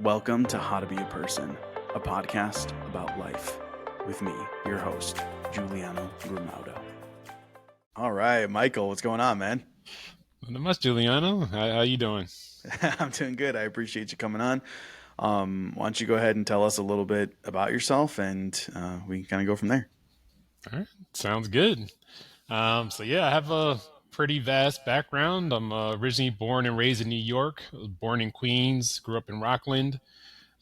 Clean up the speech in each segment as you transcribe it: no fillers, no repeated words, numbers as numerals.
Welcome to How to Be a Person, a podcast about life with me, your host, Giuliano Grimaudo. All right, Michael, what's going on, man? Not much, Giuliano. How you doing? I'm doing good. I appreciate you coming on. Why don't you go ahead and tell us a little bit about yourself and we can kind of go from there. All right, sounds good. I have a pretty vast background. I'm originally born and raised in New York. I was born in Queens, grew up in Rockland.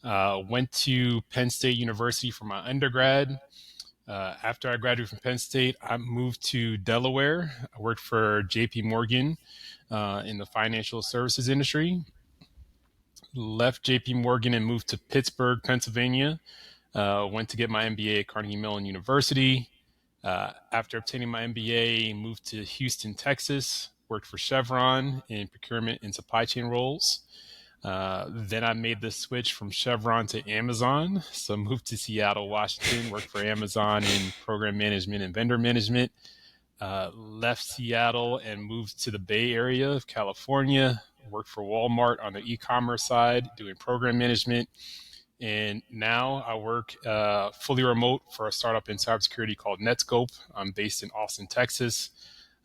Went to Penn State University for my undergrad. After I graduated from Penn State, I moved to Delaware. I worked for J.P. Morgan in the financial services industry. Left J.P. Morgan and moved to Pittsburgh, Pennsylvania. Went to get my MBA at Carnegie Mellon University. After obtaining my MBA, moved to Houston, Texas, worked for Chevron in procurement and supply chain roles. Then I made the switch from Chevron to Amazon. So moved to Seattle, Washington, worked for Amazon in program management and vendor management. Left Seattle and moved to the Bay Area of California, worked for Walmart on the e-commerce side, doing program management. And now I work fully remote for a startup in cybersecurity called Netscope. I'm based in Austin, Texas.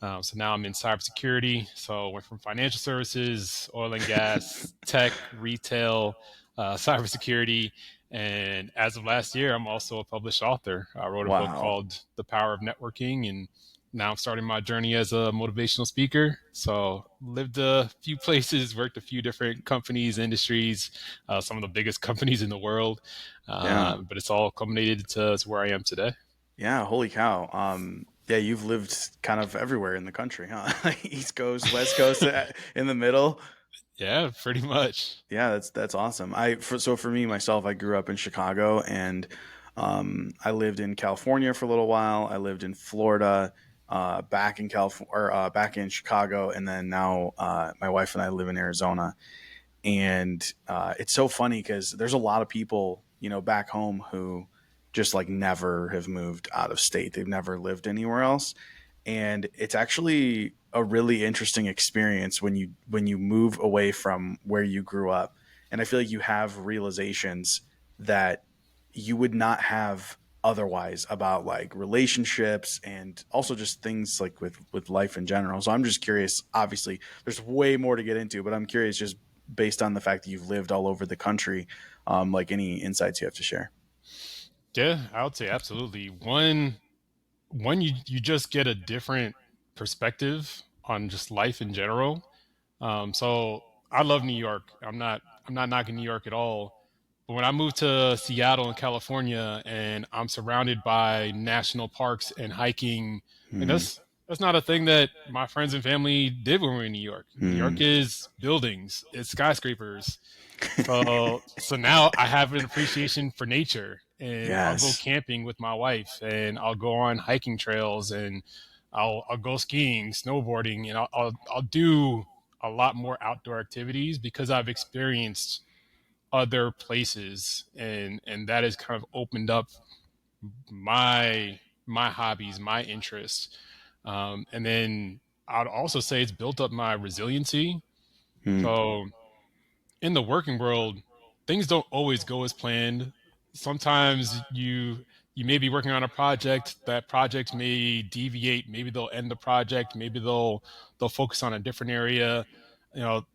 So now I'm in cybersecurity. So I went from financial services, oil and gas, tech, retail, cybersecurity. And as of last year, I'm also a published author. I wrote a book Wow. called The Power of Networking, and now I'm starting my journey as a motivational speaker. So lived a few places, worked a few different companies, industries, some of the biggest companies in the world. Yeah. But it's all culminated to where I am today. Yeah. Holy cow. Yeah, you've lived kind of everywhere in the country, huh? East Coast, West Coast, in the middle. Yeah, pretty much. Yeah, that's awesome. So for me myself, I grew up in Chicago and I lived in California for a little while. I lived in Florida, back in California, or back in Chicago, and then now my wife and I live in Arizona. And it's so funny because there's a lot of people, back home who just like never have moved out of state. They've never lived anywhere else, and it's actually a really interesting experience when you move away from where you grew up. And I feel like you have realizations that you would not have otherwise about like relationships and also just things like with life in general. So I'm just curious, obviously there's way more to get into, but I'm curious just based on the fact that you've lived all over the country, like any insights you have to share. Yeah, I would say absolutely. One, you just get a different perspective on just life in general. So I love New York. I'm not knocking New York at all. But when I moved to Seattle in California and I'm surrounded by national parks and hiking, and Hmm. that's not a thing that my friends and family did when we were in New York. New York Hmm. is buildings, it's skyscrapers. So now I have an appreciation for nature, and I'll go Yes. camping with my wife, and I'll go on hiking trails, and I'll go skiing, snowboarding, and I'll do a lot more outdoor activities because I've experienced other places, and that has kind of opened up my hobbies, my interests, and then I'd also say it's built up my resiliency. Hmm. So in the working world, things don't always go as planned. Sometimes you may be working on a project. That project may deviate. Maybe they'll end the project. Maybe they'll focus on a different area. You know,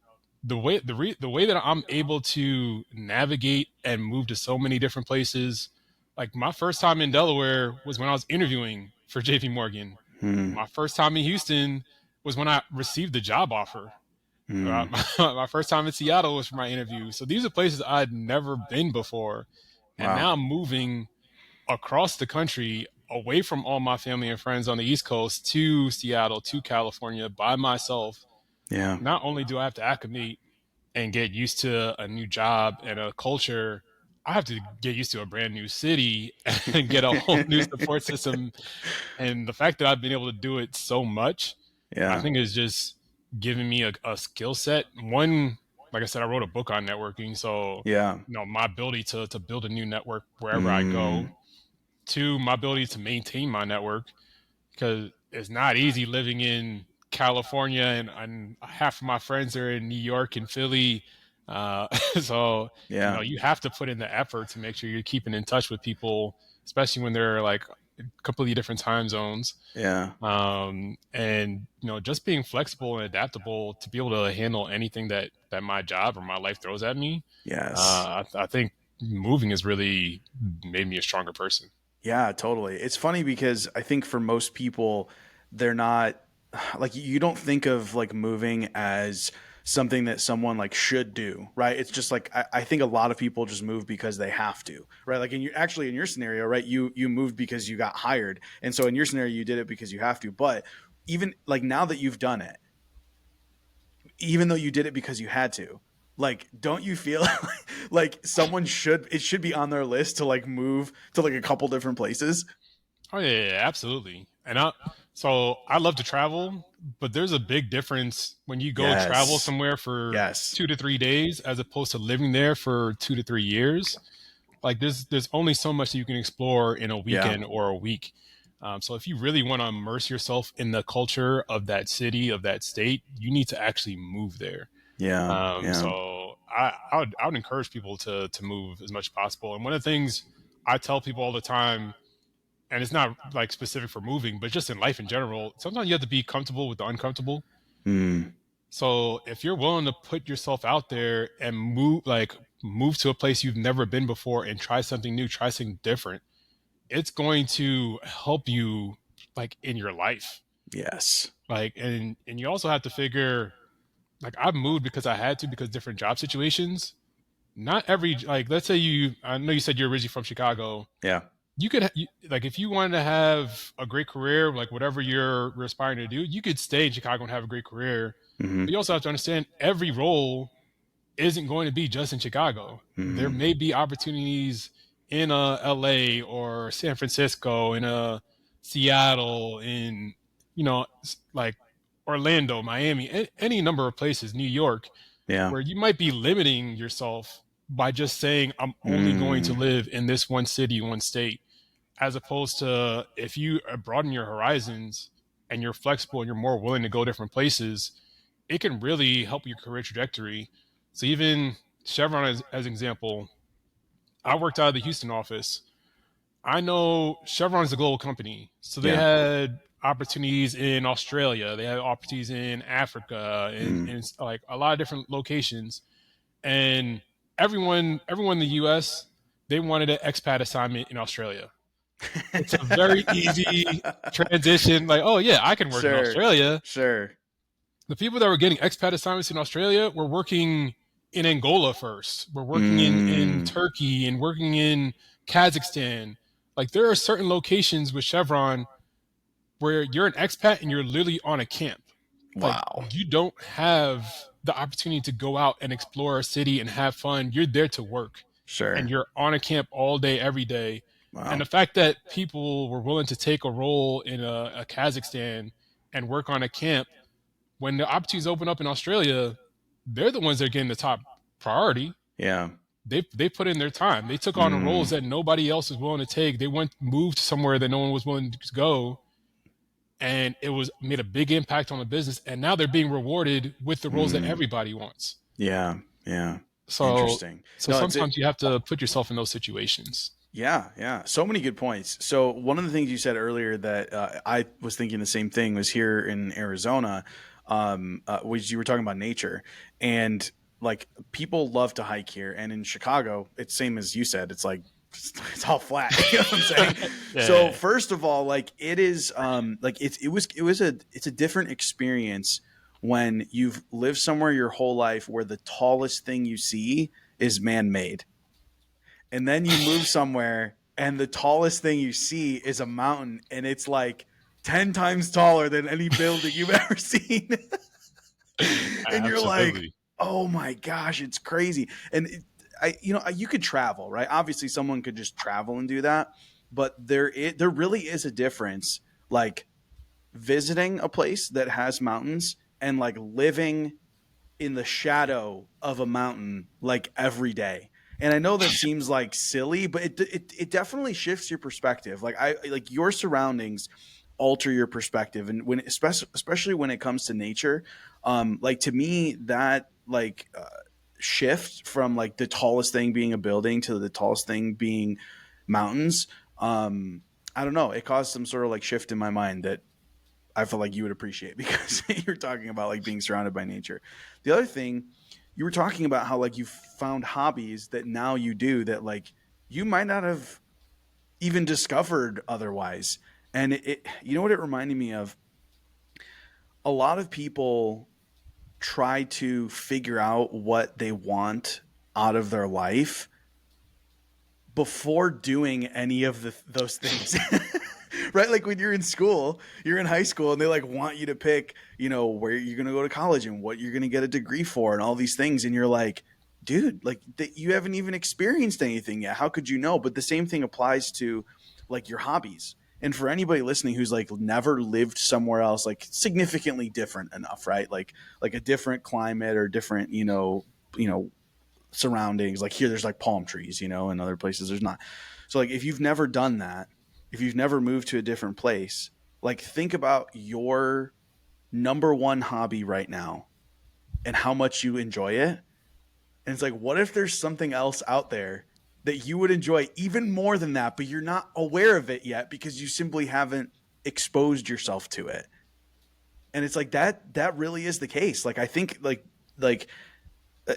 the way that I'm able to navigate and move to so many different places. Like my first time in Delaware was when I was interviewing for J.P. Morgan. Hmm. My first time in Houston was when I received the job offer. Hmm. My first time in Seattle was for my interview. So these are places I'd never been before. And Wow. now I'm moving across the country away from all my family and friends on the East Coast to Seattle, to California by myself. Yeah. Not only do I have to acclimate and get used to a new job and a culture, I have to get used to a brand new city and get a whole new support system. And the fact that I've been able to do it so much, I Yeah. think is just giving me a skill set. One, like I said, I wrote a book on networking. So, Yeah. my ability to build a new network wherever I Mm. go. Two, my ability to maintain my network because it's not easy living in California and half of my friends are in New York and Philly. So, Yeah. you have to put in the effort to make sure you're keeping in touch with people, especially when they're like completely different time zones. Yeah. And just being flexible and adaptable to be able to handle anything that my job or my life throws at me. Yes. I think moving has really made me a stronger person. Yeah, totally. It's funny because I think for most people, they're not like you don't think of like moving as something that someone like should do, right? It's just like I think a lot of people just move because they have to, right? Like actually in your scenario, right? You moved because you got hired, and so in your scenario, you did it because you have to. But even like now that you've done it, even though you did it because you had to, like don't you feel like someone should it should be on their list to like move to like a couple different places? Oh yeah, absolutely. So I love to travel, but there's a big difference when you go travel Yes. somewhere for Yes. 2 to 3 days as opposed to living there for 2 to 3 years. Like there's only so much that you can explore in a Yeah. weekend or a week. So if you really want to immerse yourself in the culture of that city, of that state, you need to actually move there. Yeah. Yeah. So I would encourage people to move as much as possible. And one of the things I tell people all the time, and it's not like specific for moving, but just in life in general, sometimes you have to be comfortable with the uncomfortable. Mm. So if you're willing to put yourself out there and move to a place you've never been before and try something new, try something different, it's going to help you like in your life. Yes. Like and you also have to figure, like, I've moved because I had to, because different job situations. Not every, like, let's say I know you said you're originally from Chicago. Yeah. You could like, if you wanted to have a great career, like whatever you're aspiring to do, you could stay in Chicago and have a great career. But Mm-hmm. you also have to understand every role isn't going to be just in Chicago. There Mm-hmm. may be opportunities in LA or San Francisco, in Seattle, in like Orlando, Miami, any number of places, New York, Yeah. where you might be limiting yourself by just saying, I'm only going to Mm. live in this one city, one state, as opposed to if you broaden your horizons and you're flexible and you're more willing to go different places, it can really help your career trajectory. So even Chevron, as an example, I worked out of the Houston office. I know Chevron's a global company, so they Yeah. had opportunities in Australia, they had opportunities in Africa, Mm. and like a lot of different locations. And everyone in the U.S., they wanted an expat assignment in Australia. It's a very easy transition. Like, oh yeah, I can work in Sure. Australia. Sure. The people that were getting expat assignments in Australia were working in Angola first. We're working in Mm. Turkey and working in Kazakhstan. Like there are certain locations with Chevron where you're an expat and you're literally on a camp. Like Wow. you don't have the opportunity to go out and explore a city and have fun. You're there to work and Sure. you're on a camp all day, every day. And Wow. the fact that people were willing to take a role in a Kazakhstan and work on a camp, when the opportunities open up in Australia, they're the ones that are getting the top priority. Yeah. They put in their time. They took on the roles Mm. that nobody else was willing to take. They moved somewhere that no one was willing to go, and it was made a big impact on the business. And now they're being rewarded with the roles that Mm. everybody wants. Yeah. Yeah. So Interesting. so No, it's it. sometimes you have to put yourself in those situations. Yeah, yeah. So many good points. So one of the things you said earlier that I was thinking the same thing was here in Arizona, was you were talking about nature, and like people love to hike here, and in Chicago, it's same as you said. It's like it's all flat. You know what I'm saying? So Yeah. first of all, like it is, like it's a different experience when you've lived somewhere your whole life where the tallest thing you see is man made, and then you move somewhere and the tallest thing you see is a mountain and it's like 10 times taller than any building you've ever seen. And you're like, Absolutely. oh my gosh, it's crazy. And you could travel, right? Obviously someone could just travel and do that, but there really is a difference, like visiting a place that has mountains and like living in the shadow of a mountain like every day. And I know that seems like silly, but it definitely shifts your perspective. Like I like your surroundings alter your perspective, and when especially when it comes to nature, like to me that like shift from like the tallest thing being a building to the tallest thing being mountains, I don't know, it caused some sort of like shift in my mind that I feel like you would appreciate because you're talking about like being surrounded by nature. The other thing, you were talking about how like you found hobbies that now you do that like you might not have even discovered otherwise. And you know what it reminded me of? A lot of people try to figure out what they want out of their life before doing any of those things. Right? Like when you're in school, you're in high school and they like want you to pick, you know, where you're going to go to college and what you're going to get a degree for and all these things. And you're like, dude, like you haven't even experienced anything yet. How could you know? But the same thing applies to like your hobbies. And for anybody listening who's like never lived somewhere else, like significantly different enough, right? Like a different climate or different, surroundings. Like here, there's like palm trees, you know, and other places there's not. So like if you've never done that, if you've never moved to a different place, like think about your number one hobby right now and how much you enjoy it. And it's like, what if there's something else out there that you would enjoy even more than that, but you're not aware of it yet because you simply haven't exposed yourself to it. And it's like that really is the case. Like I think like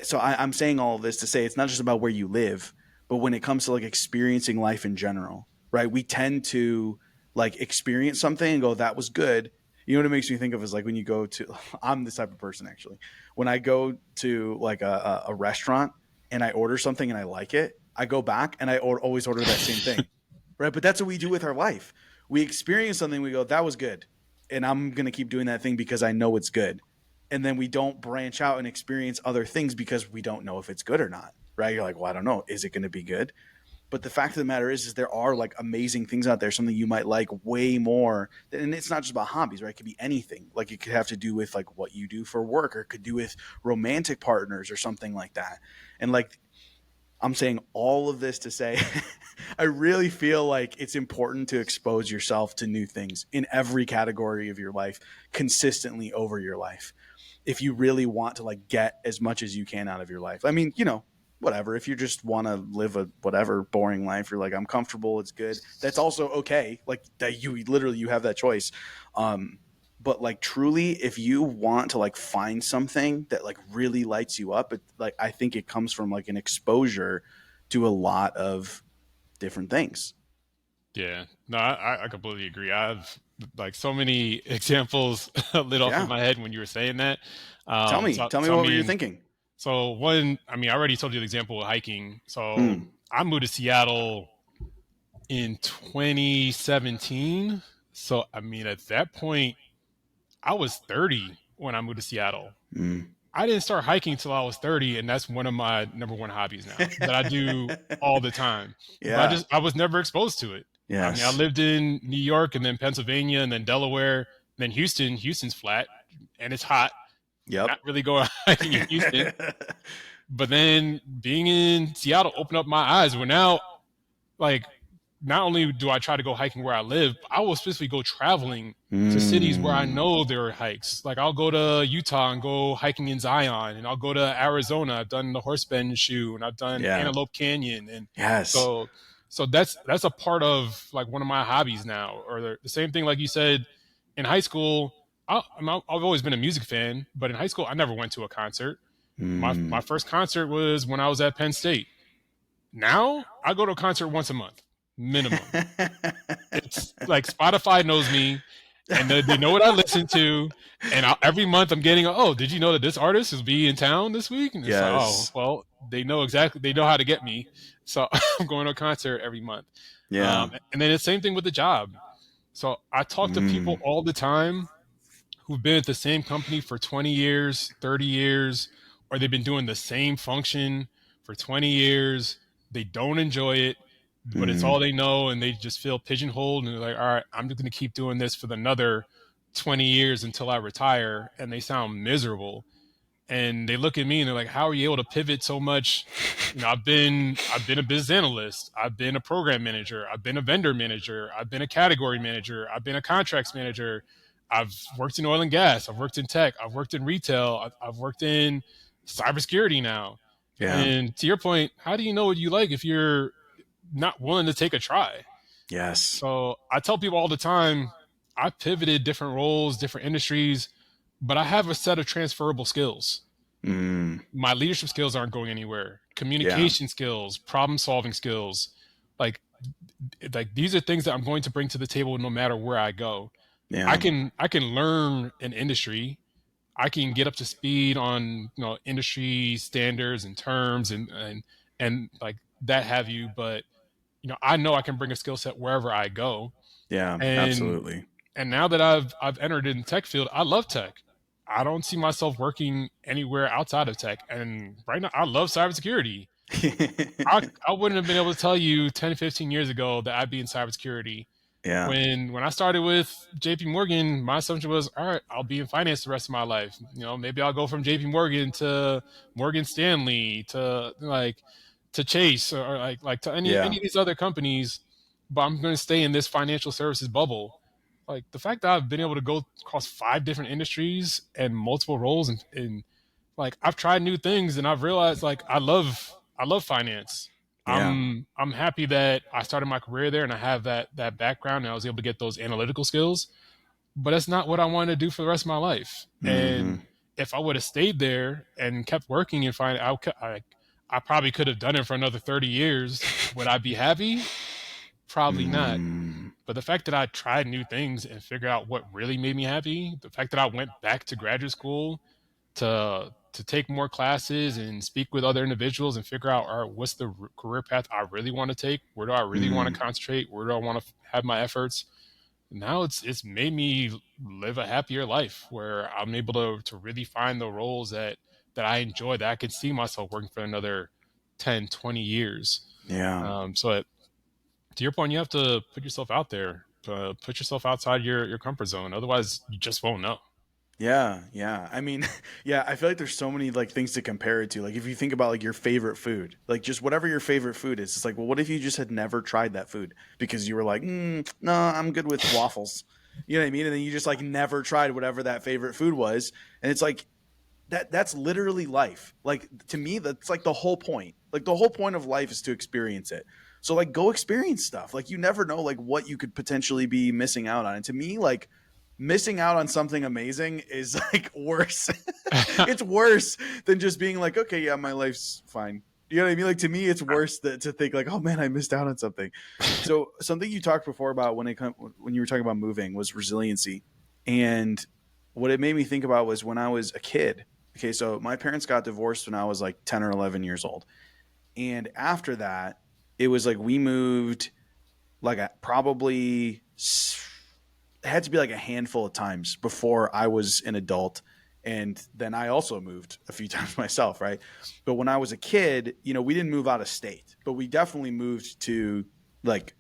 so I'm saying all of this to say it's not just about where you live, but when it comes to like experiencing life in general, right? We tend to like experience something and go, that was good. You know what it makes me think of is like when you go to, I'm this type of person actually. When I go to like a restaurant and I order something and I like it, I go back and I always order that same thing, right? But that's what we do with our life. We experience something, we go, that was good. And I'm going to keep doing that thing because I know it's good. And then we don't branch out and experience other things because we don't know if it's good or not, right? You're like, well, I don't know. Is it going to be good? But the fact of the matter is there are like amazing things out there, something you might like way more. And it's not just about hobbies, right? It could be anything. Like it could have to do with like what you do for work, or it could do with romantic partners or something like that. And like I'm saying all of this to say, I really feel like it's important to expose yourself to new things in every category of your life consistently over your life. If you really want to like get as much as you can out of your life. I mean, you know, whatever. If you just want to live a whatever boring life, you're like, I'm comfortable, it's good. That's also okay. Like that you have that choice. But like truly, if you want to like find something that like really lights you up, it like I think it comes from like an exposure to a lot of different things. Yeah, no, I completely agree. I've like so many examples lit off in Yeah. my head when you were saying that. Tell Um, me. so, Tell me so I what were you mean, thinking? so one, I mean, I already told you the example of hiking. So Mm. I moved to Seattle in 2017. So I mean, at that point, I was 30 when I moved to Seattle. Mm. I didn't start hiking until I was 30, and that's one of my number one hobbies now that I do all the time. But Yeah. I was never exposed to it. I mean, I Yes. lived in New York and then Pennsylvania and then Delaware, and then Houston. Houston's flat and it's hot. Yep. Not really going hiking in Houston. But then being in Seattle opened up my eyes. Where now, like, not only do I try to go hiking where I live, I will specifically go traveling to cities where I Mm. know there are hikes. Like I'll go to Utah and go hiking in Zion, and I'll go to Arizona. I've done the Horseman Shoe, and I've done Yeah. Antelope Canyon, and Yes. so that's a part of like one of my hobbies now. Or the same thing, like you said, in high school. I've always been a music fan, but in high school I never went to a concert. My Mm. first concert was when I was at Penn State. Now I go to a concert once a month, minimum. It's like Spotify knows me, and they know what I listen to, and every month I'm getting, oh, did you know that this artist is be in town this week? And it's like, oh, Yes. well, they know how to get me, so I'm going to a concert every month. Yeah. And then the same thing with the job. So I talk to people Mm. all the time who've been at the same company for 20 years, 30 years, or they've been doing the same function for 20 years. They don't enjoy it, but it's Mm. all they know, and they just feel pigeonholed. And they're like, all right, I'm just going to keep doing this for another 20 years until I retire. And they sound miserable. And they look at me and they're like, how are you able to pivot so much? You know, I've been a business analyst. I've been a program manager. I've been a vendor manager. I've been a category manager. I've been a contracts manager. I've worked in oil and gas. I've worked in tech. I've worked in retail. I've worked in cybersecurity now. Yeah. And to your point, how do you know what you like if you're not willing to take a try? Yes. So I tell people all the time, I pivoted different roles, different industries, but I have a set of transferable skills. Mm, My leadership skills aren't going anywhere. yeah. Communication skills, problem solving skills, like these are things that I'm going to bring to the table no matter where I go. Yeah. I can learn an industry. I can get up to speed on industry standards and terms and like that have you. But I know I can bring a skill set wherever I go. Yeah. And Absolutely. now that I've entered in the tech field, I love tech. I don't see myself working anywhere outside of tech. And right now, I love cybersecurity. I wouldn't have been able to tell you 10, 15 years ago that I'd be in cybersecurity. Yeah. When I started with JP Morgan, my assumption was, all right, I'll be in finance the rest of my life. Maybe I'll go from JP Morgan to Morgan Stanley to to Chase or like to any Yeah. of these other companies, but I'm going to stay in this financial services bubble. Like the fact that I've been able to go across 5 different industries and multiple roles and like I've tried new things and I've realized like I love finance. Yeah. I'm happy that I started my career there and I have that background and I was able to get those analytical skills. But that's not what I wanted to do for the rest of my life. Hmm. And if I would have stayed there and kept working and I probably could have done it for another 30 years. Would I be happy? Probably not. Mm, But the fact that I tried new things and figured out what really made me happy, the fact that I went back to graduate school to take more classes and speak with other individuals and figure out, all right, what's the career path I really want to take? Where do I really want to mm, concentrate? Where do I want to have my efforts? Now it's made me live a happier life where I'm able to really find the roles that I enjoy, that I can see myself working for another 10, 20 years. yeah. So to your point, you have to put yourself out there, put yourself outside your comfort zone. Otherwise, you just won't know. Yeah, yeah. I mean, yeah, I feel like there's so many like things to compare it to. Like if you think about like your favorite food, like just whatever your favorite food is, it's like, well, what if you just had never tried that food because you were like, no, I'm good with waffles. You know what I mean? And then you just like never tried whatever that favorite food was, and it's like that's literally life. Like to me, that's like the whole point. Like the whole point of life is to experience it. So like go experience stuff. Like you never know like what you could potentially be missing out on. And to me, like missing out on something amazing is like worse. It's worse than just being like, okay, yeah, my life's fine. You know what I mean? Like to me, it's worse to think like, oh man, I missed out on something. So something you talked before about when you were talking about moving was resiliency, and what it made me think about was when I was a kid. Okay, so my parents got divorced when I was like 10 or 11 years old, and after that, it was like we moved like probably it had to be like a handful of times before I was an adult. And then I also moved a few times myself, right? But when I was a kid, we didn't move out of state, but we definitely moved to like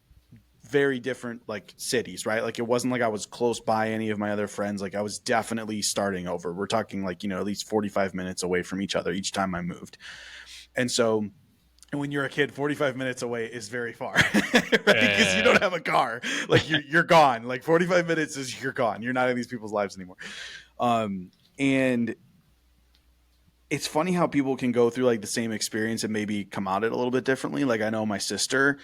very different like cities, right? Like it wasn't like I was close by any of my other friends. Like I was definitely starting over. We're talking like, at least 45 minutes away from each other each time I moved. And so and when you're a kid, 45 minutes away is very far, right? Because you don't have a car. Like you're gone. Like 45 minutes is you're gone. You're not in these people's lives anymore. And it's funny how people can go through like the same experience and maybe come out it a little bit differently. Like I know my sister,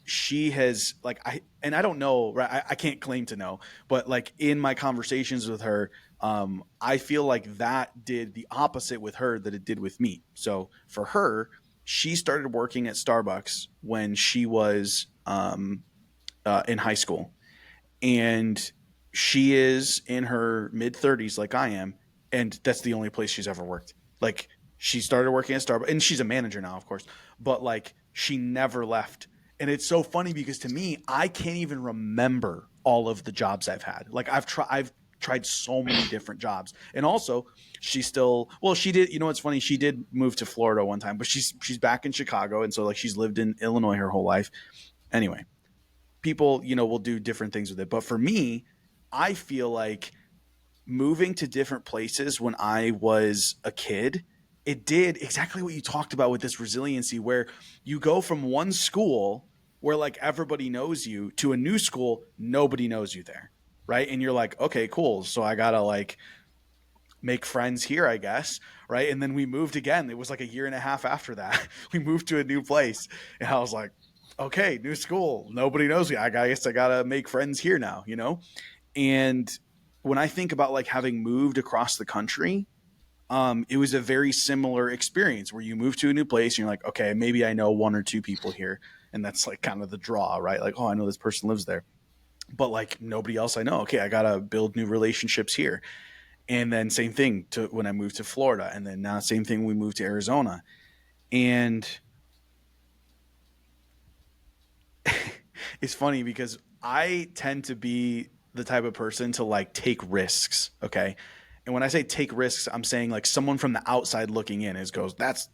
she has like I don't know, right? I can't claim to know, but like in my conversations with her, I feel like that did the opposite with her that it did with me. So for her, she started working at Starbucks when she was in high school, and she is in her mid 30s, like I am, and that's the only place she's ever worked. Like she started working at Starbucks, and she's a manager now, of course, but like she never left. And it's so funny because to me, I can't even remember all of the jobs I've had. Like I've tried so many different jobs, and also she still she did. What's funny? She did move to Florida one time, but she's back in Chicago, and so like she's lived in Illinois her whole life. Anyway, people will do different things with it, but for me, I feel like moving to different places when I was a kid, it did exactly what you talked about with this resiliency, where you go from one school where like everybody knows you to a new school, nobody knows you there. Right. And you're like, okay, cool. So I got to like make friends here, I guess. Right. And then we moved again. It was like a year and a half after that. We moved to a new place. And I was like, okay, new school. Nobody knows me. I guess I got to make friends here now, you know? And when I think about like having moved across the country, it was a very similar experience where you move to a new place and you're like, okay, maybe I know one or two people here. And that's like kind of the draw, right? Like, oh, I know this person lives there, but like nobody else I know. Okay, I got to build new relationships here. And then same thing to when I moved to Florida. And then now same thing when we moved to Arizona. And it's funny because I tend to be the type of person to like take risks. Okay. And when I say take risks, I'm saying like someone from the outside looking in is goes, that's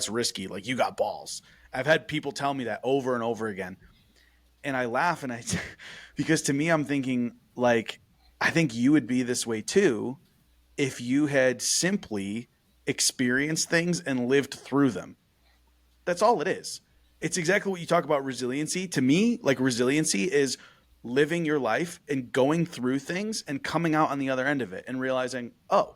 risky. Like you got balls. I've had people tell me that over and over again. And I laugh and because to me, I'm thinking like, I think you would be this way too if you had simply experienced things and lived through them. That's all it is. It's exactly what you talk about resiliency. To me, like resiliency is living your life and going through things and coming out on the other end of it and realizing, oh,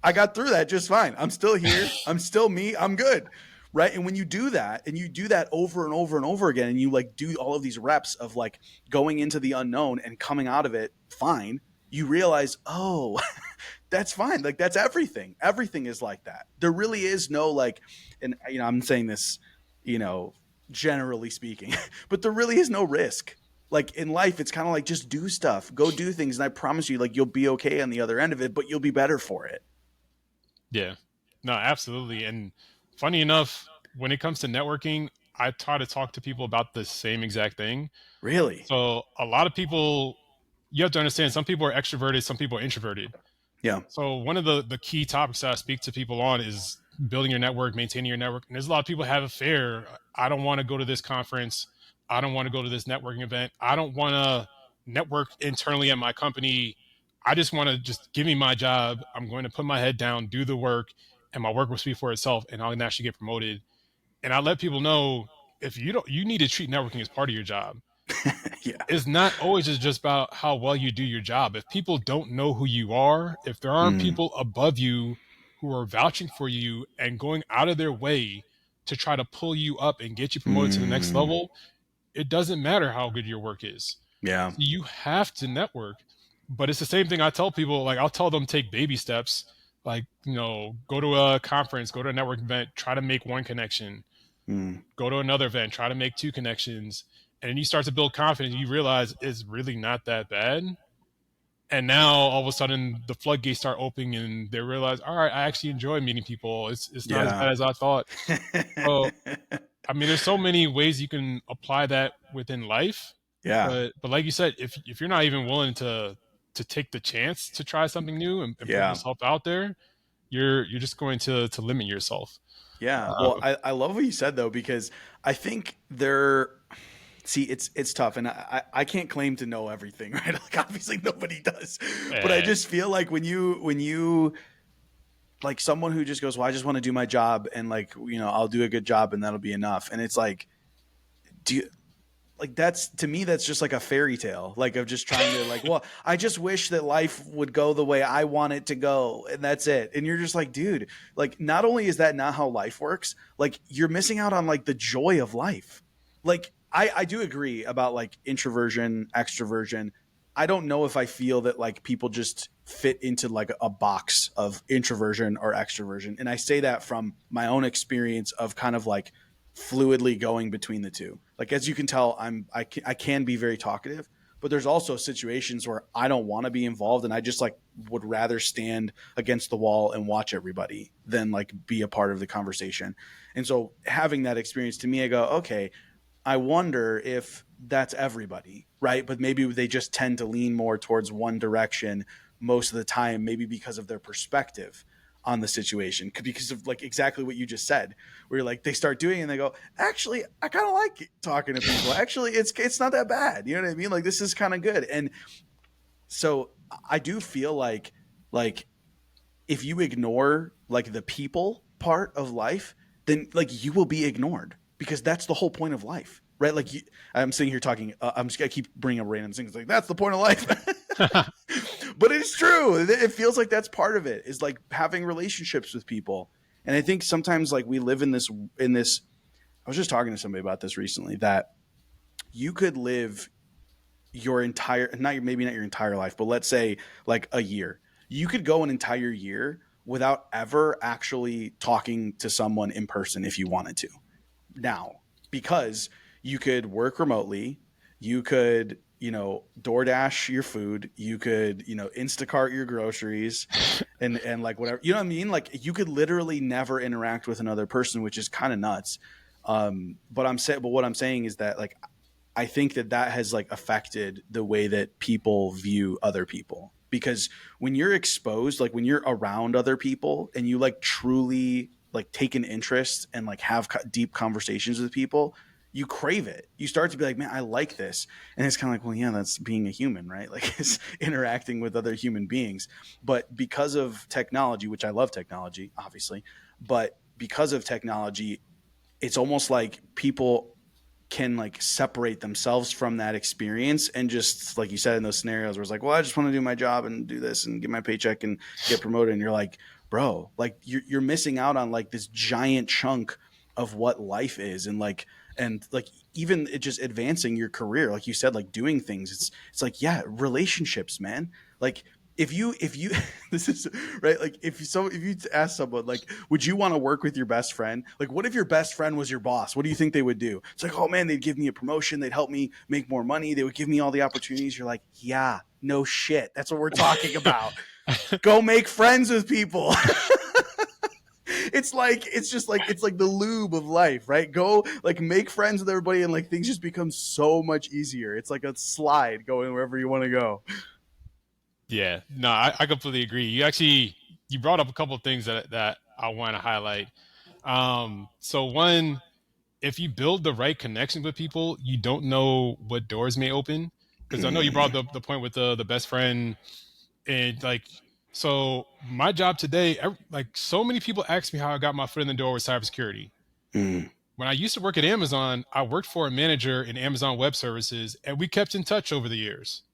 I got through that just fine. I'm still here. I'm still me. I'm good. Right. And when you do that and you do that over and over and over again, and you like do all of these reps of like going into the unknown and coming out of it fine, you realize, oh, that's fine. Like that's everything. Everything is like that. There really is no like, and you know, I'm saying this, you know, generally speaking, but there really is no risk. Like in life, it's kind of like just do stuff, go do things. And I promise you, like you'll be okay on the other end of it, but you'll be better for it. Yeah. No, absolutely. And funny enough, when it comes to networking, I try to talk to people about the same exact thing. Really? So a lot of people, you have to understand, some people are extroverted, some people are introverted. Yeah. So one of the key topics that I speak to people on is building your network, maintaining your network. And there's a lot of people have a fear. I don't want to go to this conference. I don't want to go to this networking event. I don't want to network internally at my company. I just want to just give me my job. I'm going to put my head down, do the work, and my work will speak for itself, and I'll naturally get promoted. And I let people know, if you don't, you need to treat networking as part of your job. Yeah. It's not always just about how well you do your job. If people don't know who you are, if there aren't Mm. people above you who are vouching for you and going out of their way to try to pull you up and get you promoted to the next Mm. level, it doesn't matter how good your work is. Yeah. So you have to network. But it's the same thing I tell people, like I'll tell them take baby steps, like, you know, go to a conference, go to a network event, try to make one connection, Mm. go to another event, try to make two connections. And then you start to build confidence. You realize it's really not that bad. And now all of a sudden the floodgates start opening and they realize, all right, I actually enjoy meeting people. It's not as Yeah. bad as I thought. So, I mean, there's so many ways you can apply that within life. Yeah. But like you said, if you're not even willing to take the chance to try something new and put Yeah. yourself out there, you're just going to limit yourself. Yeah. Well, Uh, I love what you said though, because I think there, see, it's tough, and I can't claim to know everything, right? Like obviously nobody does, but I eh, just feel like when you like someone who just goes, well, I just want to do my job, and like you know, I'll do a good job, and that'll be enough, and it's like, do you, like that's to me that's just like a fairy tale, like of just trying to like, well, I just wish that life would go the way I want it to go, and that's it. And you're just like, dude, like not only is that not how life works, like you're missing out on like the joy of life. Like I do agree about like introversion, extroversion. I don't know if I feel that like people just fit into like a box of introversion or extroversion. And I say that from my own experience of kind of like fluidly going between the two. Like as you can tell, I can be very talkative, but there's also situations where I don't want to be involved and I just like would rather stand against the wall and watch everybody than like be a part of the conversation. And so having that experience to me, I go, okay, I wonder if that's everybody, right? But maybe they just tend to lean more towards one direction most of the time, maybe because of their perspective on the situation, because of like exactly what you just said, where you're like they start doing it and they go, actually, I kind of like talking to people. Actually, it's not that bad. You know what I mean? Like this is kind of good. And so I do feel like if you ignore like the people part of life, then like you will be ignored because that's the whole point of life, right? Like I'm sitting here talking, I keep bringing up random things like that's the point of life. But it's true. It feels like that's part of it, is like having relationships with people. And I think sometimes like we live in this. I was just talking to somebody about this recently, that you could live your entire, not maybe not your entire life, but let's say like a year. You could go an entire year without ever actually talking to someone in person if you wanted to now, because you could work remotely, you could, DoorDash your food, you could, Instacart your groceries, and like whatever, you know what I mean? Like you could literally never interact with another person, which is kind of nuts. But what I'm saying is that like I think that has like affected the way that people view other people, because when you're exposed, like when you're around other people and you like truly like take an interest and like have deep conversations with people, you crave it. You start to be like, man, I like this. And it's kind of like, well, yeah, that's being a human, right? Like it's interacting with other human beings. But because of technology, which I love technology, obviously, but because of technology, it's almost like people can like separate themselves from that experience, and just like you said in those scenarios where it's like, well, I just want to do my job and do this and get my paycheck and get promoted, and you're like, bro, like you're missing out on like this giant chunk of what life is, and like even it just advancing your career, like you said, like doing things, it's like, yeah, relationships, man. Like if you this is right, like if you ask someone like, would you want to work with your best friend, like what if your best friend was your boss, what do you think they would do? It's like, oh man, they'd give me a promotion, they'd help me make more money, they would give me all the opportunities. You're like, yeah, no shit, that's what we're talking about. Go make friends with people. It's like the lube of life, right? Go like make friends with everybody, and like things just become so much easier. It's like a slide going wherever you want to go. Yeah, no, I completely agree. You brought up a couple of things that I want to highlight. So one, if you build the right connection with people, you don't know what doors may open. Because I know you brought the point with the best friend, and like, so my job today, like so many people ask me how I got my foot in the door with cybersecurity. Mm. When I used to work at Amazon, I worked for a manager in Amazon Web Services, and we kept in touch over the years.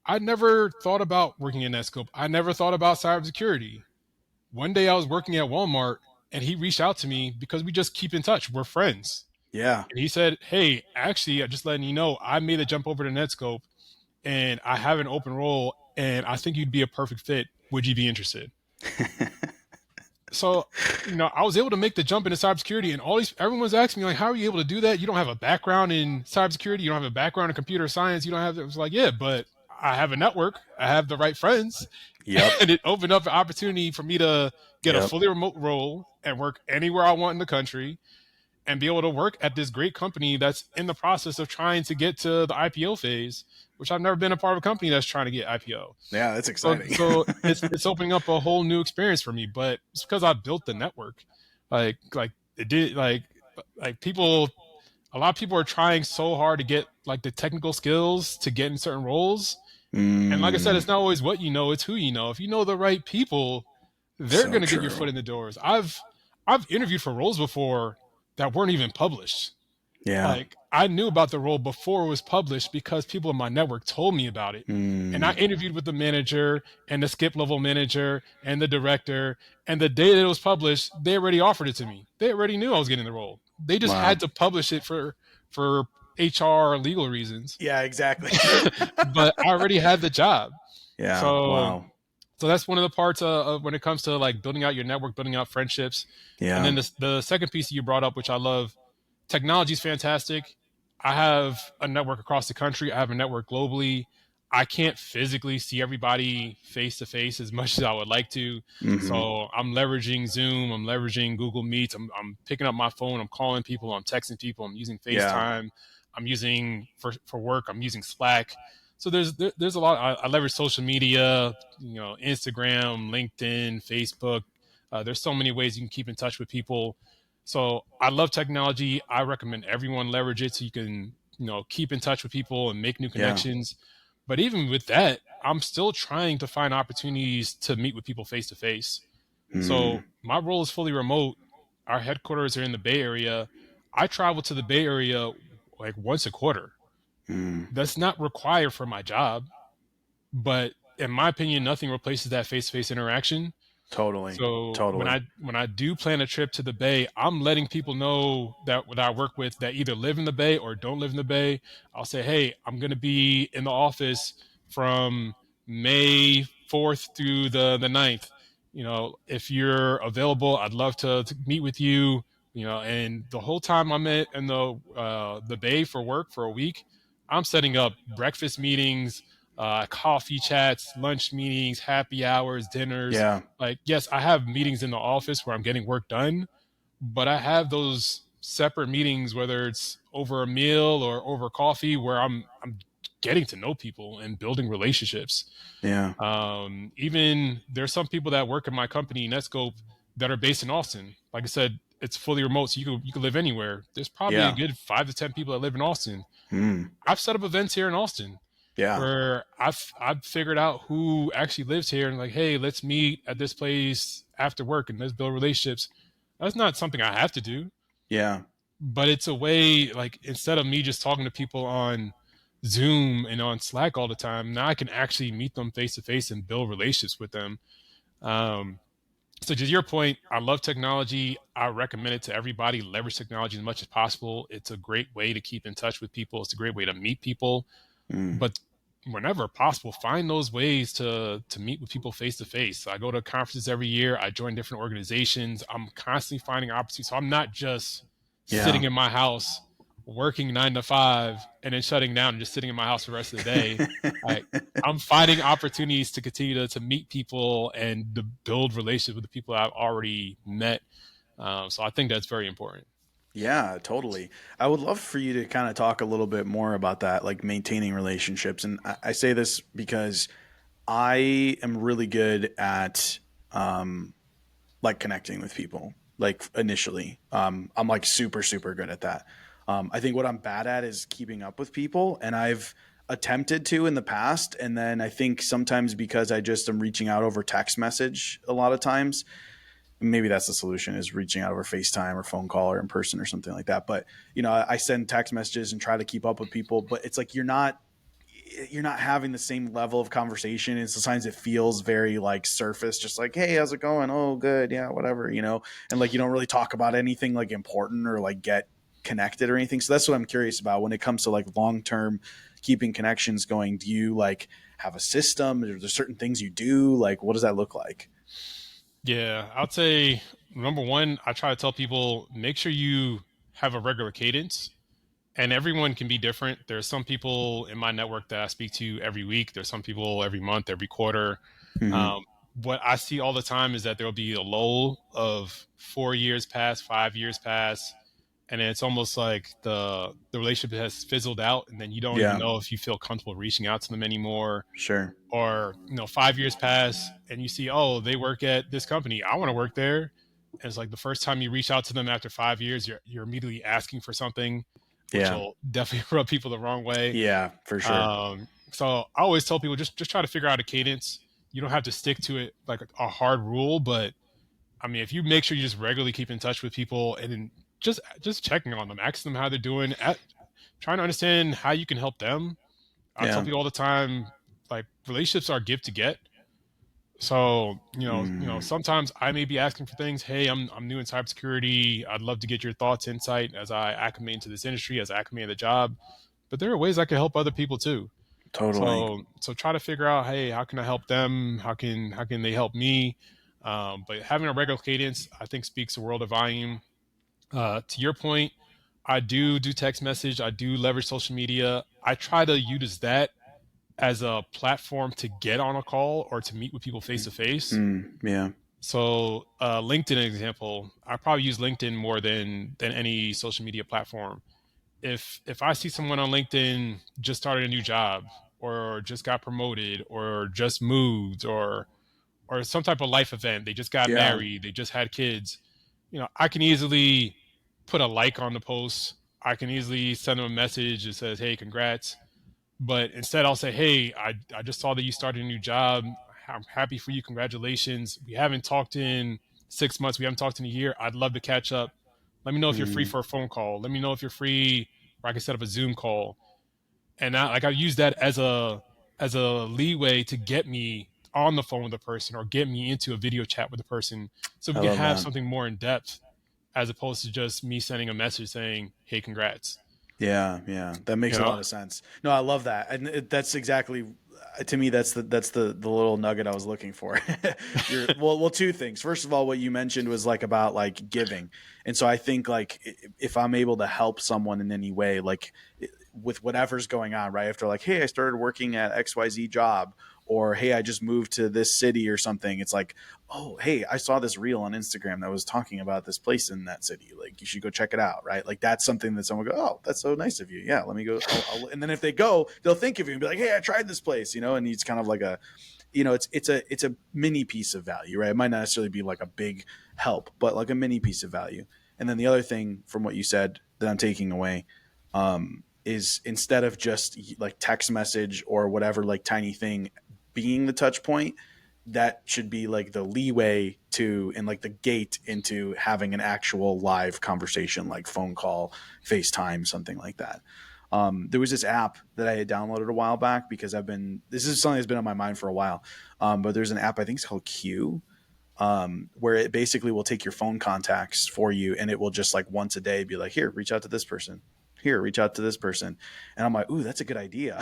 I never thought about working in that scope. I never thought about cybersecurity. One day I was working at Walmart, and he reached out to me because we just keep in touch. We're friends. Yeah. And he said, hey, actually, I'm just letting you know, I made the jump over to Netscope and I have an open role and I think you'd be a perfect fit. Would you be interested? So, I was able to make the jump into cybersecurity, and everyone's asking me like, how are you able to do that? You don't have a background in cybersecurity. You don't have a background in computer science. You don't have, it was like, yeah, but I have a network. I have the right friends. Yep. And it opened up an opportunity for me to get a Yep. fully remote role and work anywhere I want in the country and be able to work at this great company that's in the process of trying to get to the IPO phase, which I've never been a part of a company that's trying to get IPO. Yeah, that's So, exciting. so it's opening up a whole new experience for me, but it's because I built the network. Like it did, like people, a lot of people are trying so hard to get like the technical skills to get in certain roles. And like I said, Mm. it's not always what you know, it's who you know. If you know the right people, they're So going to get your true. foot in the doors. I've interviewed for roles before that weren't even published. Yeah. Like I knew about the role before it was published because people in my network told me about it. And I Mm. interviewed with the manager and the skip level manager and the director. And the day that it was published, they already offered it to me. They already knew I was getting the role. They just Wow. had to publish it for HR or legal reasons. Yeah, exactly. But I already had the job. Yeah. So Wow. so that's one of the parts of when it comes to like building out your network, building out friendships. And Yeah. then the second piece that you brought up, which I love, technology is fantastic. I have a network across the country. I have a network globally. I can't physically see everybody face to face as much as I would like to. Hmm. So I'm leveraging Zoom. I'm leveraging Google Meets. I'm picking up my phone. I'm calling people. I'm texting people. I'm using Yeah. FaceTime. I'm using for work. I'm using Slack. So there's a lot. I leverage social media. Instagram, LinkedIn, Facebook. There's so many ways you can keep in touch with people. So I love technology. I recommend everyone leverage it so you can, keep in touch with people and make new Yeah. connections. But even with that, I'm still trying to find opportunities to meet with people face to face. Mm. So my role is fully remote. Our headquarters are in the Bay Area. I travel to the Bay Area like once a quarter. Mm. That's not required for my job. but in my opinion, nothing replaces that face-to-face interaction. Totally. So Totally. when I do plan a trip to the Bay, I'm letting people know that I work with that either live in the Bay or don't live in the Bay. I'll say, hey, I'm going to be in the office from May 4th through the 9th. You know, if you're available, I'd love to meet with you. You know, and the whole time I'm in the Bay for work for a week, I'm setting up breakfast meetings, coffee chats, lunch meetings, happy hours, dinners. Yeah. Like, yes, I have meetings in the office where I'm getting work done, but I have those separate meetings, whether it's over a meal or over coffee, where I'm getting to know people and building relationships. Yeah. Even there's some people that work in my company, Netscope, that are based in Austin. Like I said, it's fully remote, so you could live anywhere. There's probably a Yeah. good 5 to 10 people that live in Austin. Mm. I've set up events here in Austin Yeah. where I've figured out who actually lives here and like, hey, let's meet at this place after work and let's build relationships. That's not something I have to do, Yeah. but it's a way, like, instead of me just talking to people on Zoom and on Slack all the time, now I can actually meet them face to face and build relationships with them. Um, so to your point, I love technology. I recommend it to everybody. Leverage technology as much as possible. It's a great way to keep in touch with people. It's a great way to meet people, Mm. but whenever possible, find those ways to meet with people face to face. I go to conferences every year. I join different organizations. I'm constantly finding opportunities. So I'm not just Yeah. sitting in my house working 9 to 5 and then shutting down and just sitting in my house for the rest of the day. I, I'm finding opportunities to continue to meet people and to build relationships with the people I've already met. So I think that's very important. Yeah, totally. I would love for you to kind of talk a little bit more about that, like maintaining relationships. And I say this because I am really good at like connecting with people, like initially. I'm like super, super good at that. I think what I'm bad at is keeping up with people, and I've attempted to in the past. And then I think sometimes because I just am reaching out over text message a lot of times, maybe that's the solution is reaching out over FaceTime or phone call or in person or something like that. But you know, I send text messages and try to keep up with people, but it's like you're not having the same level of conversation, and sometimes it feels very like surface, just like, hey, how's it going? Oh, good, yeah, whatever, you know. And like you don't really talk about anything like important or like get connected or anything. So that's what I'm curious about when it comes to like long term keeping connections going. Do you like have a system? Are there certain things you do? Like what does that look like? Yeah, I'd say number one, I try to tell people make sure you have a regular cadence, and everyone can be different. There's some people in my network that I speak to every week. There's some people every month, every quarter. Mm-hmm. Um, what I see all the time is that there'll be a lull of 4 years pass, 5 years pass, and then it's almost like the relationship has fizzled out, and then you don't even Yeah, know if you feel comfortable reaching out to them anymore. sure. Or 5 years pass and you see, oh, they work at this company, I want to work there. And it's like the first time you reach out to them after 5 years, you're immediately asking for something, which Yeah, will definitely rub people the wrong way. yeah, for sure. So I always tell people just try to figure out a cadence. You don't have to stick to it like a hard rule, but I mean, if you make sure you just regularly keep in touch with people and then just checking on them, asking them how they're doing, trying to understand how you can help them. I tell Yeah. people all the time, like, relationships are give to get. So, Mm, sometimes I may be asking for things. Hey, I'm new in cybersecurity. I'd love to get your thoughts, insight as I acclimate into this industry, as I acclimate in the job. But there are ways I can help other people too. totally. So try to figure out, hey, how can I help them? How can they help me? But having a regular cadence, I think, speaks a world of volume. To your point, I do text message. I do leverage social media. I try to use that as a platform to get on a call or to meet with people face to face. Yeah. So, LinkedIn example, I probably use LinkedIn more than any social media platform. If I see someone on LinkedIn just started a new job or just got promoted or just moved or some type of life event, they just got Yeah. married, they just had kids, I can easily put a like on the post. I can easily send them a message that says, "Hey, congrats." But instead, I'll say, hey, I just saw that you started a new job. I'm happy for you. Congratulations. We haven't talked in 6 months. We haven't talked in a year. I'd love to catch up. Let me know if you're free Mm, for a phone call. Let me know if you're free, or I can set up a Zoom call. And I use that as as a leeway to get me on the phone with a person or get me into a video chat with a person so I we can love have that. something more in depth as opposed to just me sending a message saying, hey, congrats. Yeah, yeah, that You makes a know, lot of sense. No, I love that, and that's exactly to me. That's the little nugget I was looking for. You're well, two things. First of all, what you mentioned was like about like giving, and so I think like if I'm able to help someone in any way, like with whatever's going on, right? After like, hey, I started working at XYZ job, or hey, I just moved to this city or something. It's like, oh, hey, I saw this reel on Instagram that was talking about this place in that city. Like, you should go check it out, right? Like, that's something that someone go, oh, that's so nice of you. Yeah, let me go. And then if they go, they'll think of you and be like, hey, I tried this place, and it's kind of like a, it's a mini piece of value, right? It might not necessarily be like a big help, but like a mini piece of value. And then the other thing from what you said that I'm taking away, is instead of just like text message or whatever, like tiny thing being the touch point, that should be like the leeway to and like the gate into having an actual live conversation, like phone call, FaceTime, something like that. There was this app that I had downloaded a while back because this is something that's been on my mind for a while. But there's an app, I think it's called Q, where it basically will take your phone contacts for you, and it will just like once a day be like, here, reach out to this person. Here, reach out to this person. And I'm like, ooh, that's a good idea.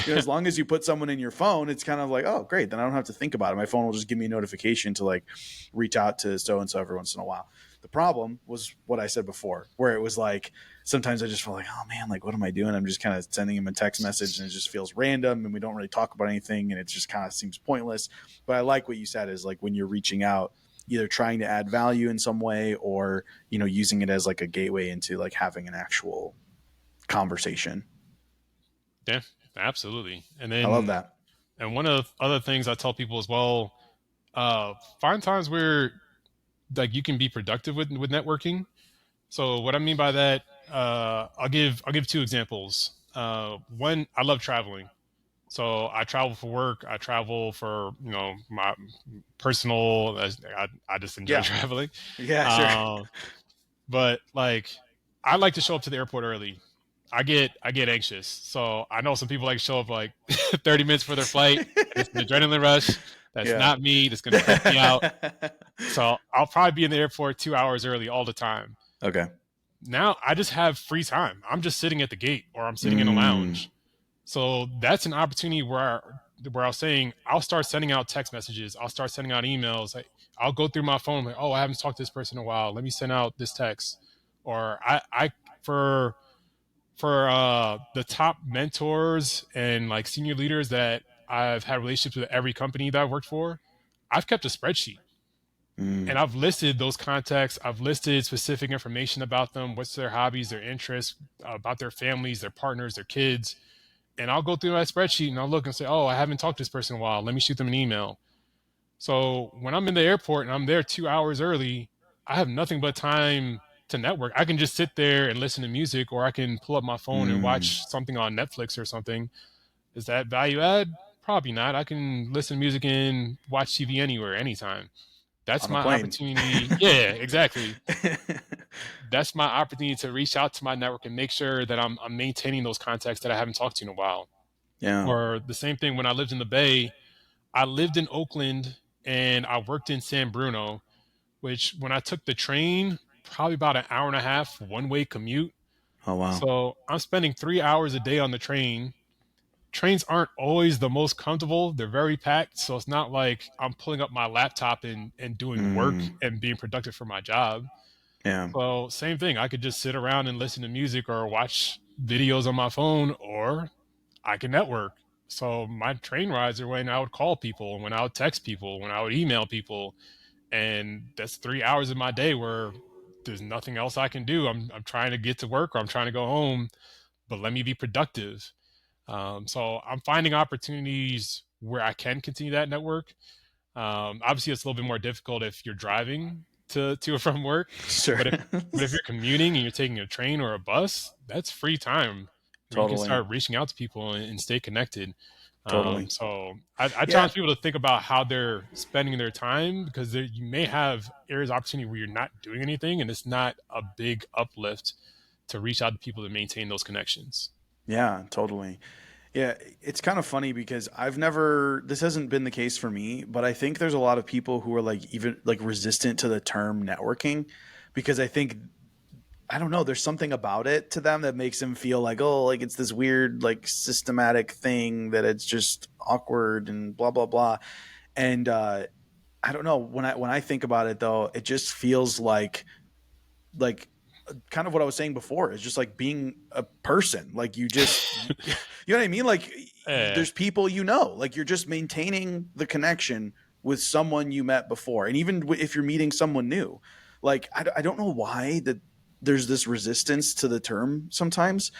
As long as you put someone in your phone, it's kind of like, oh, great. Then I don't have to think about it. My phone will just give me a notification to like reach out to so and so every once in a while. The problem was what I said before, where it was like sometimes I just feel like, oh man, like what am I doing? I'm just kind of sending him a text message and it just feels random and we don't really talk about anything and it just kind of seems pointless. But I like what you said is like when you're reaching out, either trying to add value in some way or, using it as like a gateway into like having an actual conversation. yeah, absolutely. And I love then, that. and one of the other things I tell people as well, find times where like you can be productive with networking. So what I mean by that, I'll give two examples. One, I love traveling. So I travel for work. I travel for my personal. I just enjoy Yeah. traveling. Yeah, sure. Um, but like, I like to show up to the airport early. I get anxious. So I know some people like to show up like 30 minutes for their flight. It's an adrenaline rush. That's Yeah. not me. That's gonna freak me out. So I'll probably be in the airport 2 hours early all the time. Okay. Now I just have free time. I'm just sitting at the gate or I'm sitting in a Mm, lounge. So that's an opportunity where I was saying I'll start sending out text messages. I'll start sending out emails. I'll go through my phone like, oh, I haven't talked to this person in a while. Let me send out this text. Or I for the top mentors and like senior leaders that I've had relationships with at every company that I've worked for, I've kept a spreadsheet and mm. I've listed those contacts. I've listed specific information about them, what's their hobbies, their interests, about their families, their partners, their kids. And I'll go through that spreadsheet and I'll look and say, oh, I haven't talked to this person in a while. Let me shoot them an email. So when I'm in the airport and I'm there 2 hours early, I have nothing but time to network. I can just sit there and listen to music, or I can pull up my phone and Mm. watch something on Netflix or something. Is that value add? Probably not. I can listen to music and watch TV anywhere, anytime. That's On a my plane. opportunity. Yeah, exactly. That's my opportunity to reach out to my network and make sure that I'm maintaining those contacts that I haven't talked to in a while. Yeah. Or the same thing when I lived in the Bay, I lived in Oakland and I worked in San Bruno, which when I took the train, probably about an hour and a half one way commute. Oh wow. So I'm spending 3 hours a day on the train. Trains aren't always the most comfortable. They're very packed. So it's not like I'm pulling up my laptop and doing work Mm. and being productive for my job. Yeah. So same thing. I could just sit around and listen to music or watch videos on my phone, or I can network. So my train rides are when I would call people, when I would text people, when I would email people, and that's 3 hours of my day where there's nothing else I can do. I'm trying to get to work or I'm trying to go home, but let me be productive. So I'm finding opportunities where I can continue that network. Obviously, it's a little bit more difficult if you're driving to or from work, Sure. but if you're commuting and you're taking a train or a bus, that's free time where you can Totally. start reaching out to people and stay connected. Totally. So I Yeah. challenge people to think about how they're spending their time because you may have areas of opportunity where you're not doing anything, and it's not a big uplift to reach out to people to maintain those connections. Yeah, totally. Yeah, it's kind of funny because this hasn't been the case for me, but I think there's a lot of people who are like even like resistant to the term networking because I don't know, there's something about it to them that makes them feel like, oh, like it's this weird, like systematic thing that it's just awkward and blah, blah, blah. And I don't know. When I think about it though, it just feels like kind of what I was saying before is just like being a person. Like you know what I mean? Like Eh, there's people, like you're just maintaining the connection with someone you met before. And even if you're meeting someone new, like I don't know why that there's this resistance to the term sometimes.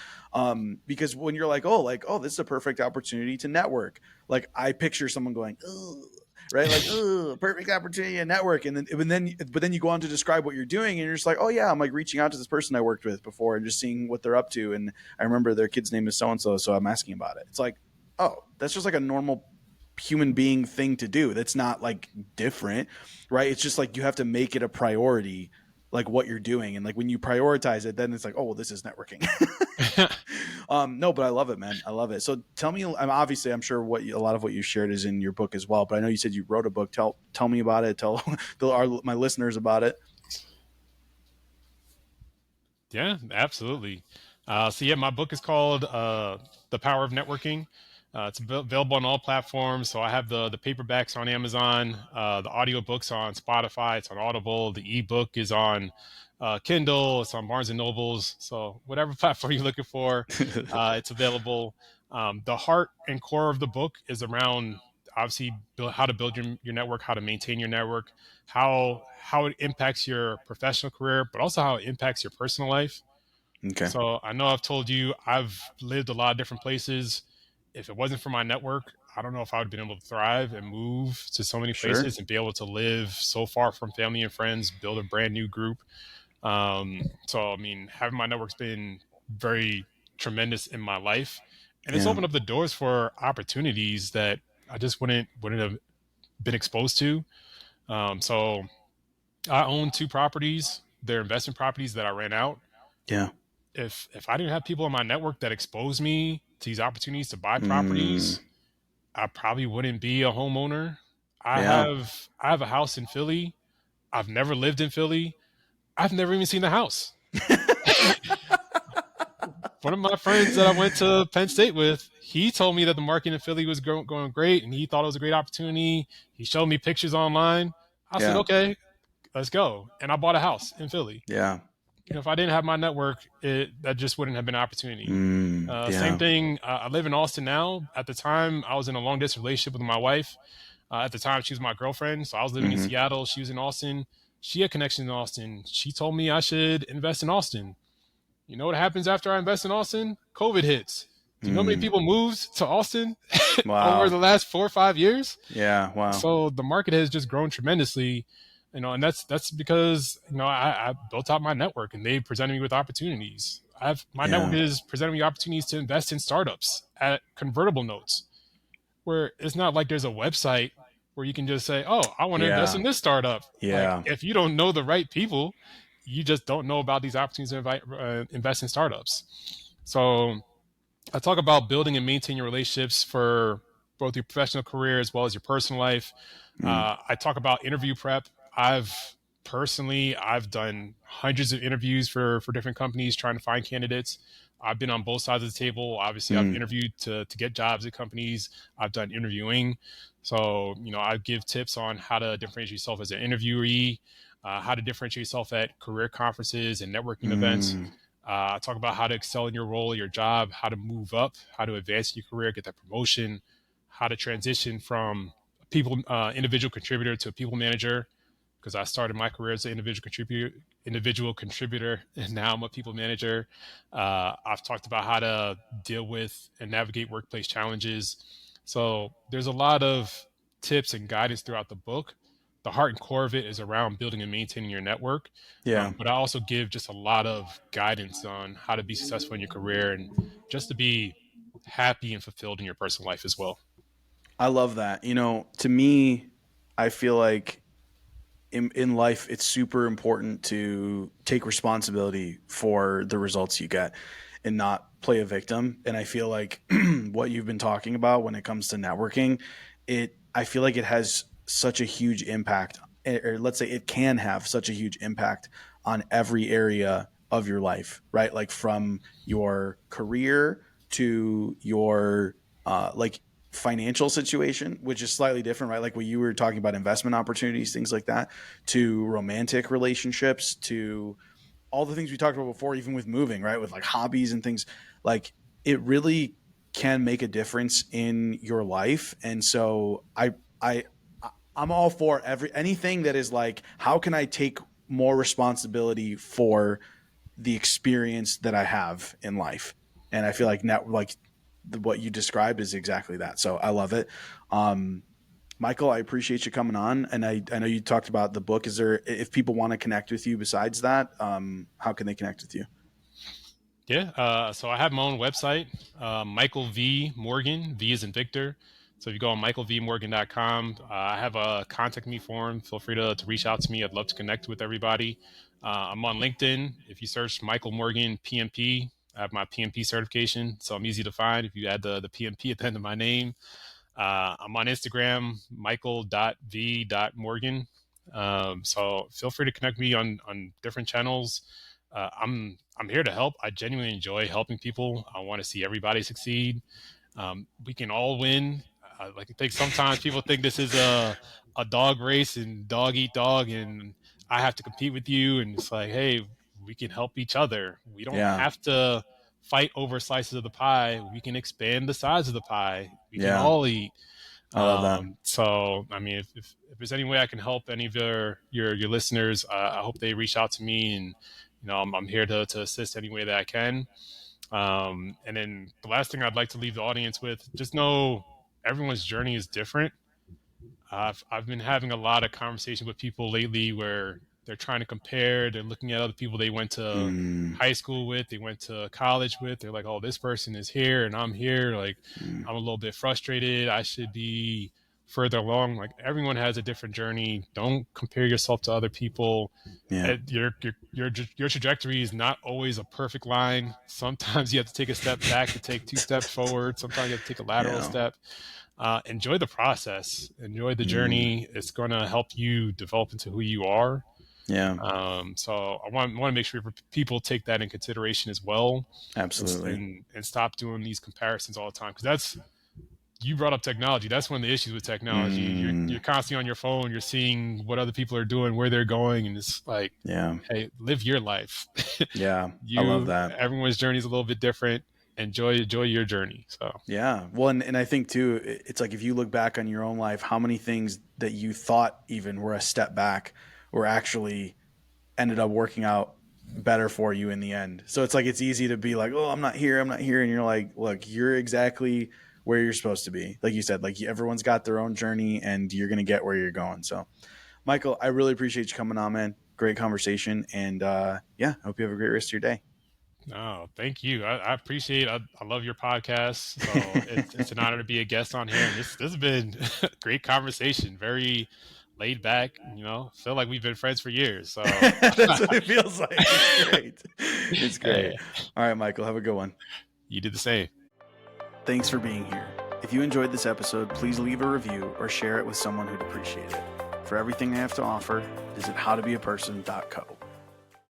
Because when you're like, oh, this is a perfect opportunity to network. Like I picture someone going, ugh, right? Like, oh, perfect opportunity to network. But then you go on to describe what you're doing, and you're just like, oh yeah, I'm like reaching out to this person I worked with before and just seeing what they're up to. And I remember their kid's name is so and so, so I'm asking about it. It's like, oh, that's just like a normal human being thing to do. That's not like different, right? It's just like you have to make it a priority, like what you're doing, and like when you prioritize it, then it's like, oh, well, this is networking. No, but I love it, man. I love it. So tell me, obviously, I'm sure a lot of what you shared is in your book as well. But I know you said you wrote a book. Tell me about it. Tell my listeners about it. yeah, absolutely. So yeah, my book is called "The Power of Networking." It's available on all platforms. So I have the paperbacks on Amazon, the audiobooks on Spotify. It's on Audible. The ebook is on Kindle. It's on Barnes and Nobles. So whatever platform you're looking for, it's available. The heart and core of the book is around obviously how to build your network, how to maintain your network, how it impacts your professional career, but also how it impacts your personal life. Okay. So I know I've told you I've lived a lot of different places. If it wasn't for my network, I don't know if I would have been able to thrive and move to so many Sure. places and be able to live so far from family and friends, build a brand new group. So I mean, having my network's been very tremendous in my life, and it's Yeah. opened up the doors for opportunities that I just wouldn't have been exposed to. So I own two properties. They're investment properties that I ran out. Yeah. If I didn't have people in my network that exposed me to these opportunities to buy Mm, properties, I probably wouldn't be a homeowner. yeah. I have a house in Philly. I've never lived in Philly. I've never even seen the house. One of my friends that I went to Penn State with, he told me that the market in Philly was going great and he thought it was a great opportunity. He showed me pictures online. I said, Yeah. okay, let's go. And I bought a house in Philly. Yeah. If I didn't have my network, that just wouldn't have been an opportunity. Same Yeah. thing. I live in Austin now. At the time, I was in a long distance relationship with my wife. At the time, she was my girlfriend. So I was living in Hmm. Seattle. She was in Austin. She had connections in Austin. She told me I should invest in Austin. You know what happens after I invest in Austin? COVID hits. Do you know how many Mm. people moved to Austin over Wow. the last 4 or 5 years? Yeah. Wow. So the market has just grown tremendously, and that's because I built out my network and they presented me with opportunities. I've My network Yeah. is presenting me opportunities to invest in startups at convertible notes, where it's not like there's a website where you can just say, "Oh, I want to invest Yeah. in this startup." Like Yeah. if you don't know the right people, you just don't know about these opportunities to invest in startups. So I talk about building and maintaining your relationships for both your professional career as well as your personal life. Mm. I talk about interview prep. I've done hundreds of interviews for different companies trying to find candidates. I've been on both sides of the table. Obviously, I've Mm. interviewed to get jobs at companies. I've done interviewing. So, I give tips on how to differentiate yourself as an interviewee, how to differentiate yourself at career conferences and networking events. Mm. Talk about how to excel in your role, your job, how to move up, how to advance your career, get that promotion, how to transition from individual contributor to a people manager. Because I started my career as an individual contributor, and now I'm a people manager. I've talked about how to deal with and navigate workplace challenges. So there's a lot of tips and guidance throughout the book. The heart and core of it is around building and maintaining your network. Yeah. But I also give just a lot of guidance on how to be successful in your career and just to be happy and fulfilled in your personal life as well. I love that. To me, I feel like in life, it's super important to take responsibility for the results you get and not play a victim. And I feel like what you've been talking about when it comes to networking, I feel like it has such a huge impact, or let's say it can have such a huge impact on every area of your life, right? Like from your career to your like financial situation, which is slightly different, right? Like what you were talking about, investment opportunities, things like that, to romantic relationships, to all the things we talked about before, even with moving, right? With like hobbies and things, like it really can make a difference in your life. And so I, I'm all for anything that is like, how can I take more responsibility for the experience that I have in life? And I feel like what you described is exactly that. So I love it. Michael, I appreciate you coming on. And I know you talked about the book. Is there, if people want to connect with you besides that, how can they connect with you? Yeah, so I have my own website, Michael V. Morgan, V is in Victor. So if you go on michaelvmorgan.com, I have a contact me form. Feel free to reach out to me. I'd love to connect with everybody. I'm on LinkedIn. If you search Michael Morgan PMP, I have my PMP certification, so I'm easy to find if you add the PMP at the end of my name. I'm on Instagram, michael.v.morgan. So feel free to connect me on different channels. I'm here to help. I genuinely enjoy helping people. I want to see everybody succeed. We can all win. Like I think sometimes people think this is a dog race and dog eat dog, and I have to compete with you. And it's like, hey, we can help each other. We don't Yeah. have to fight over slices of the pie. We can expand the size of the pie. We can Yeah. all eat. I love that. So, I mean, if there's any way I can help any of your listeners, I hope they reach out to me, and I'm here to assist any way that I can. And then the last thing I'd like to leave the audience with, just know everyone's journey is different. I've been having a lot of conversation with people lately where they're trying to compare. They're looking at other people they went to Mm, high school with, they went to college with. They're like, oh, this person is here and I'm here. Like, mm, I'm a little bit frustrated. I should be further along. Like, everyone has a different journey. Don't compare yourself to other people. yeah. Your trajectory is not always a perfect line. Sometimes you have to take a step back to take two steps forward. Sometimes you have to take a lateral Yeah. step. Enjoy the process, enjoy the Mm, journey. It's going to help you develop into who you are. yeah. So I want to make sure people take that in consideration as well, Absolutely. and stop doing these comparisons all the time. Because you brought up technology. That's one of the issues with technology. You're Mm, constantly on your phone. You're seeing what other people are doing, where they're going, and it's like, yeah. hey, live your life. Yeah. I love that. Everyone's journey is a little bit different. Enjoy your journey. So. Yeah. Well, and I think too, it's like if you look back on your own life, how many things that you thought even were a step back were actually ended up working out better for you in the end. So it's like it's easy to be like, "Oh, I'm not here, I'm not here," and you're like, "Look, you're exactly where you're supposed to be." Like you said, like everyone's got their own journey, and you're gonna get where you're going. So, Michael, I really appreciate you coming on, man. Great conversation, and yeah, I hope you have a great rest of your day. Oh, thank you. I appreciate. I love your podcast. So it's an honor to be a guest on here. And this has been a great conversation. Very laid back. Feel like we've been friends for years. So That's what it feels like. It's great. It's great. hey, All right, Michael, have a good one. you did the same. Thanks for being here. If you enjoyed this episode, please leave a review or share it with someone who'd appreciate it. For everything I have to offer, visit howtobeaperson.co.